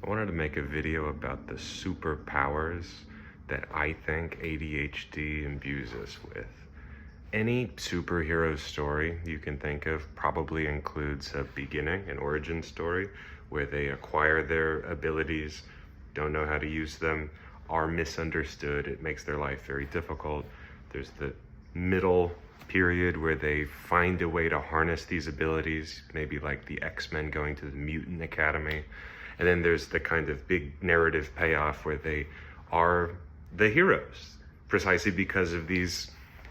I wanted to make a video about the superpowers that I think ADHD imbues us with. Any superhero story you can think of probably includes a beginning, an origin story, where they acquire their abilities, don't know how to use them, are misunderstood. It makes their life very difficult. There's the middle period where they find a way to harness these abilities, maybe like the X-Men going to the mutant academy. And then there's the kind of big narrative payoff where they are the heroes, precisely because of these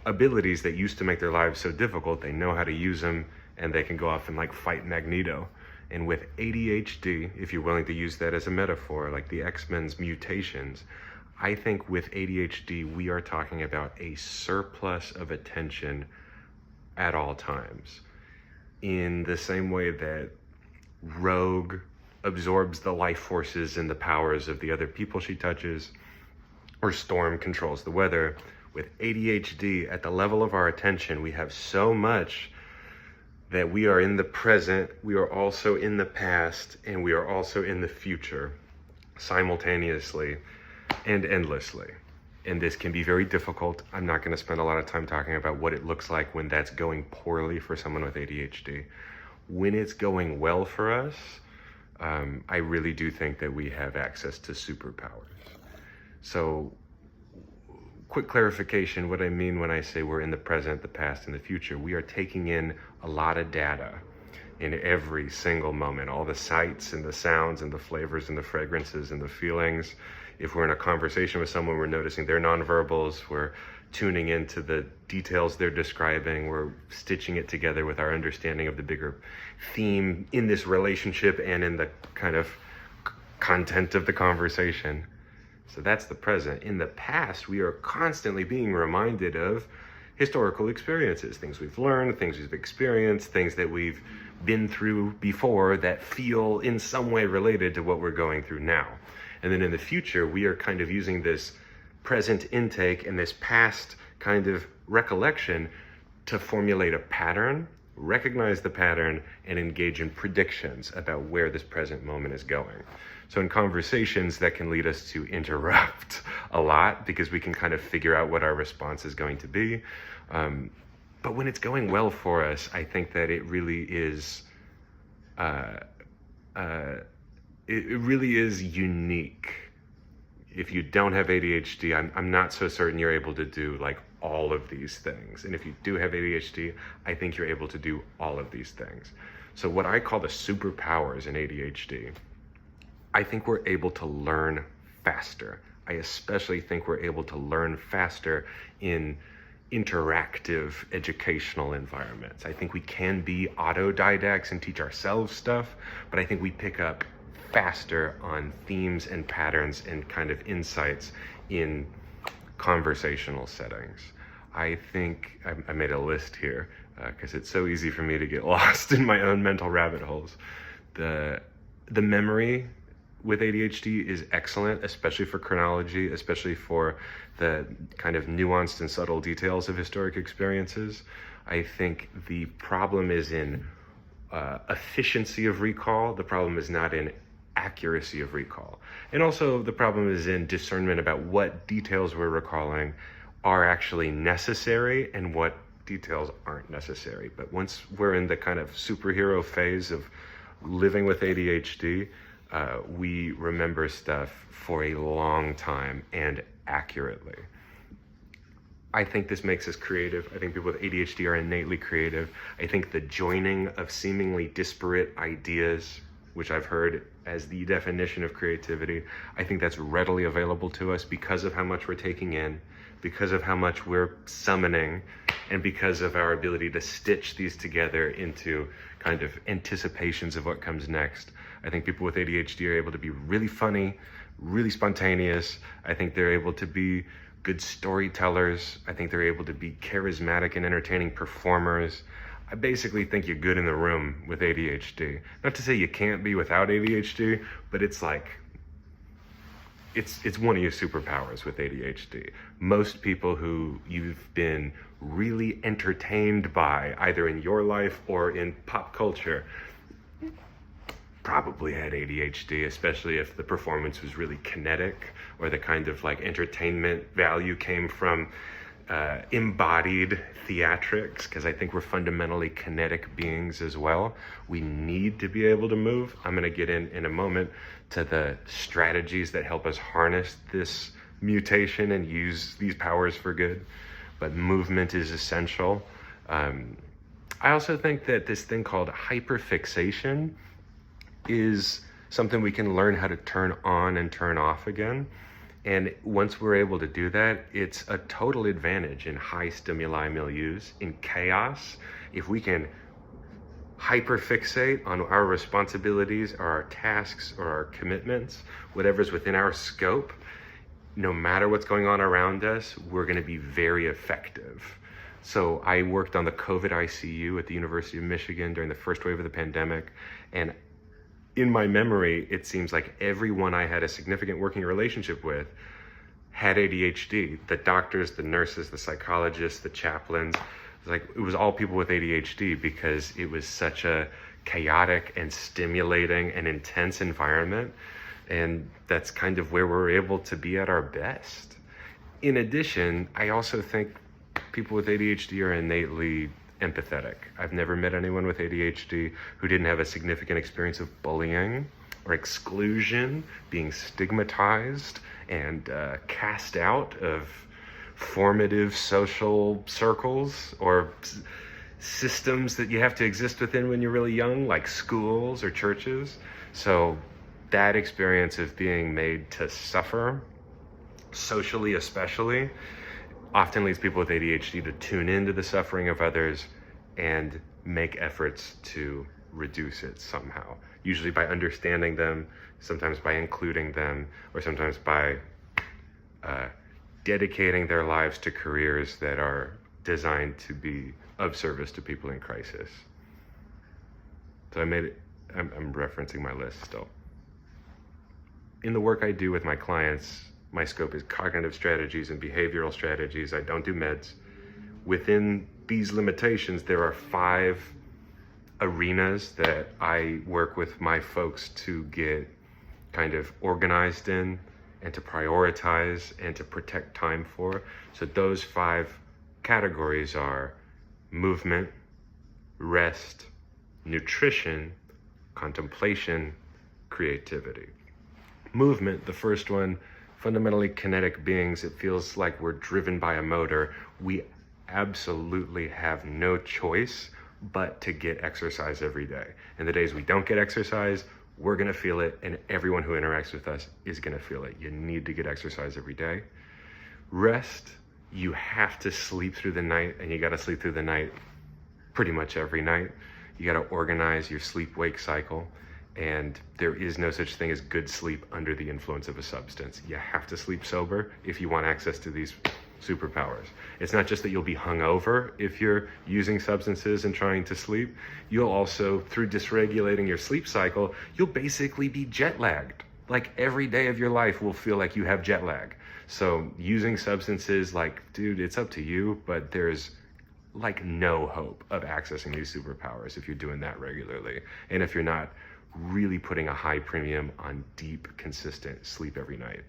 abilities that used to make their lives so difficult. They know how to use them, and they can go off and like fight Magneto. And with ADHD, if you're willing to use that as a metaphor, like the X-Men's mutations, I think with ADHD, we are talking about a surplus of attention at all times. In the same way that Rogue absorbs the life forces and the powers of the other people she touches, or Storm controls the weather, with ADHD, at the level of our attention, we have so much that we are in the present, we are also in the past, and we are also in the future, simultaneously and endlessly. And this can be very difficult. I'm not going to spend a lot of time talking about what it looks like when that's going poorly for someone with ADHD. When it's going well for us, I really do think that we have access to superpowers. So, quick clarification, what I mean when I say we're in the present, the past, and the future, we are taking in a lot of data in every single moment, all the sights and the sounds and the flavors and the fragrances and the feelings. If we're in a conversation with someone, we're noticing their nonverbals, we're tuning into the details they're describing, we're stitching it together with our understanding of the bigger theme in this relationship and in the kind of content of the conversation. So that's the present. In the past, we are constantly being reminded of historical experiences, things we've learned, things we've experienced, things that we've been through before that feel in some way related to what we're going through now. And then in the future, we are kind of using this present intake and this past kind of recollection to formulate a pattern, recognize the pattern, and engage in predictions about where this present moment is going. So in conversations, that can lead us to interrupt a lot because we can kind of figure out what our response is going to be. But when it's going well for us, I think that it really is unique. If you don't have ADHD, I'm not so certain you're able to do like all of these things. And if you do have ADHD, I think you're able to do all of these things. So what I call the superpowers in ADHD, I think we're able to learn faster. I especially think we're able to learn faster in interactive educational environments. I think we can be autodidacts and teach ourselves stuff, but I think we pick up faster on themes and patterns and kind of insights in conversational settings. I think I made a list here because it's so easy for me to get lost in my own mental rabbit holes. The memory with ADHD is excellent, especially for chronology, especially for the kind of nuanced and subtle details of historic experiences. I think the problem is in efficiency of recall. The problem is not in accuracy of recall. And also the problem is in discernment about what details we're recalling are actually necessary and what details aren't necessary. But once we're in the kind of superhero phase of living with ADHD, we remember stuff for a long time and accurately. I think this makes us creative. I think people with ADHD are innately creative. I think the joining of seemingly disparate ideas, which I've heard as the definition of creativity, I think that's readily available to us because of how much we're taking in, because of how much we're summoning, and because of our ability to stitch these together into kind of anticipations of what comes next. I think people with ADHD are able to be really funny, really spontaneous. I think they're able to be good storytellers. I think they're able to be charismatic and entertaining performers. I basically think you're good in the room with ADHD. Not to say you can't be without ADHD, but it's like, it's one of your superpowers with ADHD. Most people who you've been really entertained by, either in your life or in pop culture, probably had ADHD, especially if the performance was really kinetic or the kind of like entertainment value came from embodied theatrics, because I think we're fundamentally kinetic beings as well. We need to be able to move. I'm going to get in a moment to the strategies that help us harness this mutation and use these powers for good, but movement is essential. I also think that this thing called hyperfixation is something we can learn how to turn on and turn off again. And once we're able to do that, it's a total advantage in high stimuli milieus, in chaos. If we can hyperfixate on our responsibilities or our tasks or our commitments, whatever's within our scope, no matter what's going on around us, we're going to be very effective. So I worked on the COVID ICU at the University of Michigan during the first wave of the pandemic, and in my memory, it seems like everyone I had a significant working relationship with had ADHD. The doctors, the nurses, the psychologists, the chaplains. It was all people with ADHD, because it was such a chaotic and stimulating and intense environment. And that's kind of where we're able to be at our best. In addition, I also think people with ADHD are innately empathetic. I've never met anyone with ADHD who didn't have a significant experience of bullying or exclusion, being stigmatized and cast out of formative social circles or systems that you have to exist within when you're really young, like schools or churches. So that experience of being made to suffer, socially especially, often leads people with ADHD to tune into the suffering of others and make efforts to reduce it somehow, usually by understanding them, sometimes by including them, or sometimes by dedicating their lives to careers that are designed to be of service to people in crisis. So I'm referencing my list still. In the work I do with my clients, my scope is cognitive strategies and behavioral strategies. I don't do meds. Within these limitations, there are 5 arenas that I work with my folks to get kind of organized in and to prioritize and to protect time for. So those 5 categories are movement, rest, nutrition, contemplation, creativity. Movement, the first one, fundamentally kinetic beings. It feels like we're driven by a motor. We absolutely have no choice but to get exercise every day. And the days we don't get exercise, we're gonna feel it, and everyone who interacts with us is gonna feel it. You need to get exercise every day. Rest, you have to sleep through the night, and you gotta sleep through the night pretty much every night. You gotta organize your sleep-wake cycle. And there is no such thing as good sleep under the influence of a substance. You have to sleep sober if you want access to these superpowers. It's not just that you'll be hungover if you're using substances and trying to sleep. You'll also, through dysregulating your sleep cycle, you'll basically be jet lagged. Like every day of your life will feel like you have jet lag. So using substances, like, dude, it's up to you, but there's like no hope of accessing these superpowers if you're doing that regularly. And if you're not really putting a high premium on deep, consistent sleep every night.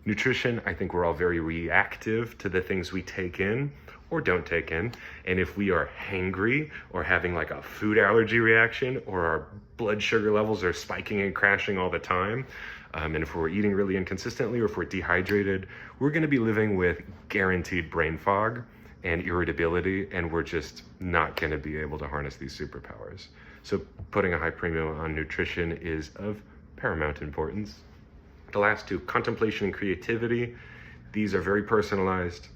Nutrition, I think we're all very reactive to the things we take in or don't take in. And if we are hangry or having like a food allergy reaction, or our blood sugar levels are spiking and crashing all the time, and if we're eating really inconsistently, or if we're dehydrated, we're gonna be living with guaranteed brain fog and irritability, and we're just not gonna be able to harness these superpowers. So putting a high premium on nutrition is of paramount importance. The last 2, contemplation and creativity. These are very personalized.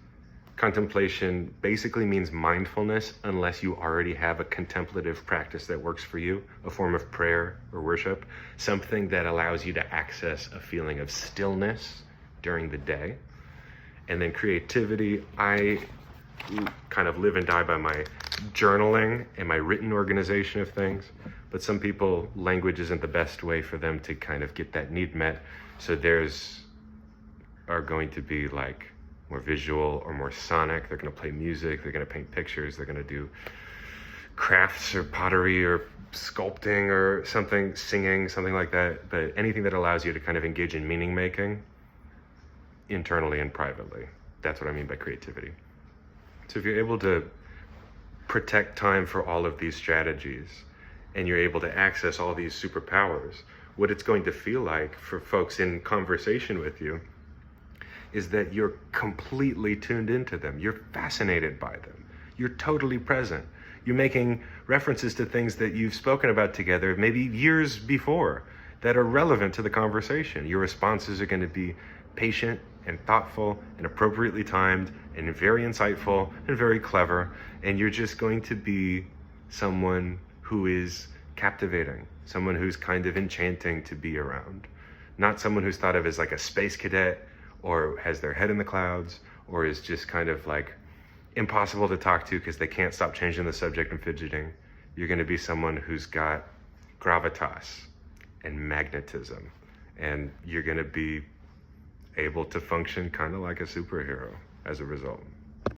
Contemplation basically means mindfulness, unless you already have a contemplative practice that works for you, a form of prayer or worship, something that allows you to access a feeling of stillness during the day. And then creativity, I kind of live and die by my journaling and my written organization of things. But some people, language isn't the best way for them to kind of get that need met. So theirs are going to be like more visual or more sonic. They're going to play music, they're going to paint pictures, they're going to do crafts or pottery or sculpting or something, singing, something like that, but anything that allows you to kind of engage in meaning making internally and privately. That's what I mean by creativity. So if you're able to protect time for all of these strategies and you're able to access all these superpowers, what it's going to feel like for folks in conversation with you is that you're completely tuned into them. You're fascinated by them. You're totally present. You're making references to things that you've spoken about together maybe years before that are relevant to the conversation. Your responses are going to be patient and thoughtful and appropriately timed and very insightful and very clever. And you're just going to be someone who is captivating, someone who's kind of enchanting to be around. Not someone who's thought of as like a space cadet or has their head in the clouds or is just kind of like impossible to talk to because they can't stop changing the subject and fidgeting. You're going to be someone who's got gravitas and magnetism, and you're going to be able to function kind of like a superhero as a result.